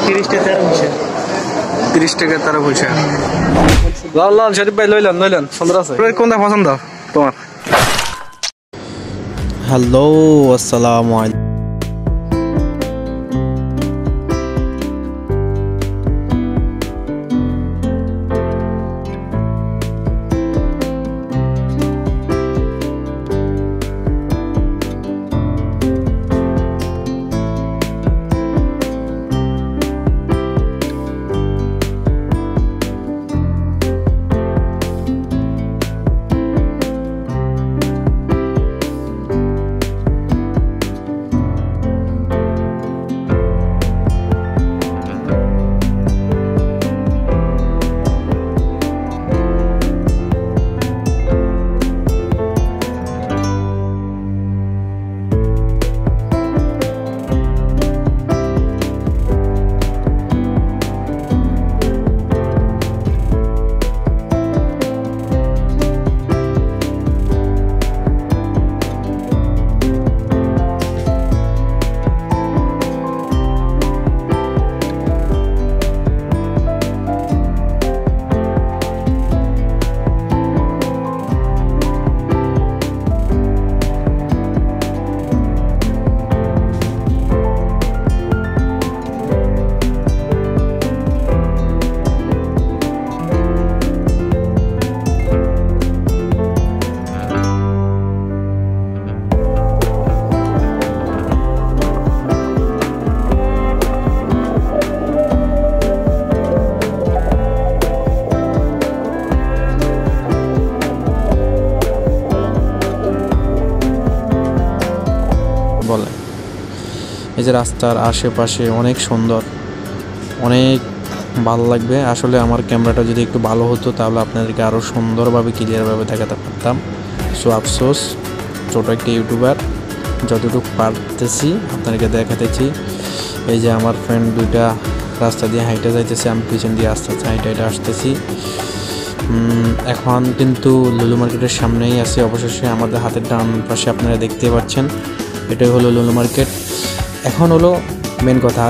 30 টাকা 13 পয়সা। লাল লাল শরীফ ভাই লইলেন সুন্দর আছে। কোনটা পছন্দ তোমার? হ্যালো, আসসালামু আলাইকুম। বলে এই যে রাস্তার আশেপাশে অনেক সুন্দর, অনেক ভালো লাগবে। আসলে আমার ক্যামেরাটা যদি একটু ভালো হতো তাহলে আপনাদেরকে আরও সুন্দরভাবে ক্লিয়ারভাবে দেখাতে পারতাম। সো আফসোস, ছোটো একটা ইউটিউবার, যতটুকু পারতেছি আপনাদেরকে দেখাতেছি। এই যে আমার ফ্রেন্ড দুইটা রাস্তা দিয়ে হাইটে যাইতেছে, আমি পিছন দিয়ে আস্তে আস্তে হাইটে আসতেছি। এখন কিন্তু লুলু মার্কেটের সামনেই আছে। অবশেষে আমাদের হাতের ডান পাশে আপনারা দেখতে পাচ্ছেন, এটাই হলো লুলু মার্কেট। এখন হলো মেন কথা,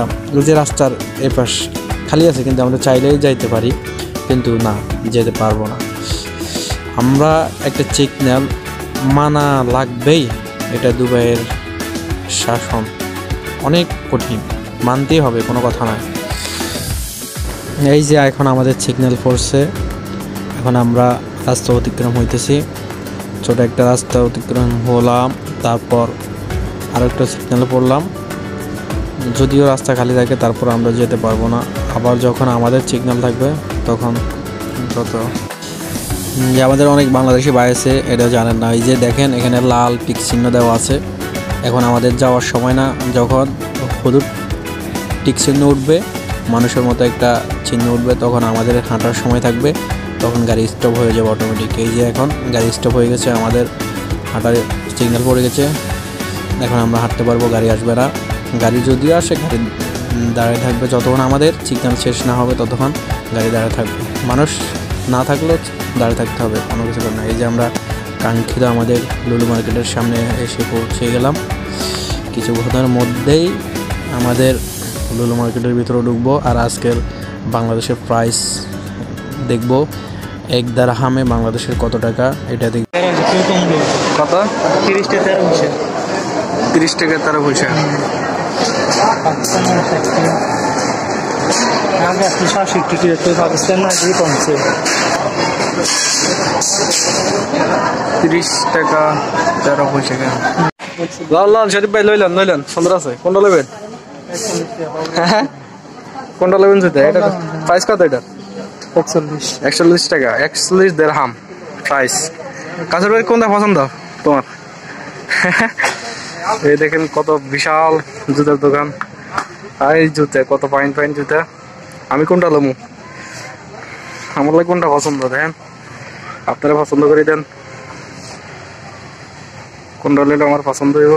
যে রাস্তার এপাশ খালি আছে, কিন্তু আমরা চাইলেই যাইতে পারি, কিন্তু না, যেতে পারবো না। আমরা একটা সিগন্যাল মানা লাগবেই, এটা দুবাইয়ের শাসন, অনেক কঠিন, মানতেই হবে, কোনো কথা নয়। এই যে এখন আমাদের সিগন্যাল পড়ছে, এখন আমরা রাস্তা অতিক্রম হইতেছি। ছোট একটা রাস্তা অতিক্রম হলাম, তারপর আরও একটা সিগন্যালে পড়লাম। যদিও রাস্তা খালি থাকে, তারপর আমরা যেতে পারবো না। আবার যখন আমাদের সিগন্যাল থাকবে তখন যে আমাদের অনেক বাংলাদেশি ভাই আছে, এটা জানেন না। এই যে দেখেন, এখানে লাল টিক চিহ্ন দেওয়া আছে। এখন আমাদের যাওয়ার সময় না, যখন হলুদ টিক চিহ্ন উঠবে, মানুষের মতো একটা চিহ্ন উঠবে, তখন আমাদের হাঁটার সময় থাকবে, তখন গাড়ি স্টপ হয়ে যাবে অটোমেটিক। এই যে এখন গাড়ি স্টপ হয়ে গেছে, আমাদের হাঁটার সিগন্যাল পড়ে গেছে, এখন আমরা হাঁটতে পারবো, গাড়ি আসবে না। গাড়ি যদিও আসে, গাড়ি দাঁড়িয়ে থাকবে, যতক্ষণ আমাদের সিগন্যাল শেষ না হবে ততক্ষণ গাড়ি দাঁড়িয়ে থাকবে। মানুষ না থাকলেও দাঁড়িয়ে থাকতে হবে, কোনো কিছু না। এই যে আমরা কাঙ্ক্ষিত আমাদের লুলু মার্কেটের সামনে এসে পৌঁছে গেলাম। কিছুক্ষণের মধ্যেই আমাদের লুলু মার্কেটের ভিতরে ঢুকবো, আর আজকের বাংলাদেশের প্রাইস দেখবো। এক দিরহামে বাংলাদেশের কত টাকা, এটা দেখব। কত? 30 টাকা 13 পয়সা। আগে 60 পাকিস্তান না দিয়ে কমছে। 30 টাকা 13 পয়সা। লাল লাল শরীফ ভাই লইলেন সুন্দর আছে। কোনটা নেবেন? কোনটা নেবেন? এটা প্রাইস কত? এটা 41 টাকা, 41 দিরহাম প্রাইস। কাছের ভাই কোনটা পছন্দ তোমার? এই দেখেন কত বিশাল জুতার দোকান, আর এই জুতা কত পাইন জুতা। আমি কোনটা লমু? আমার লাগে কোনটা পছন্দ দেখেন, আপনারা পছন্দ করে দেন কোনটা নিলে আমার পছন্দ হইব।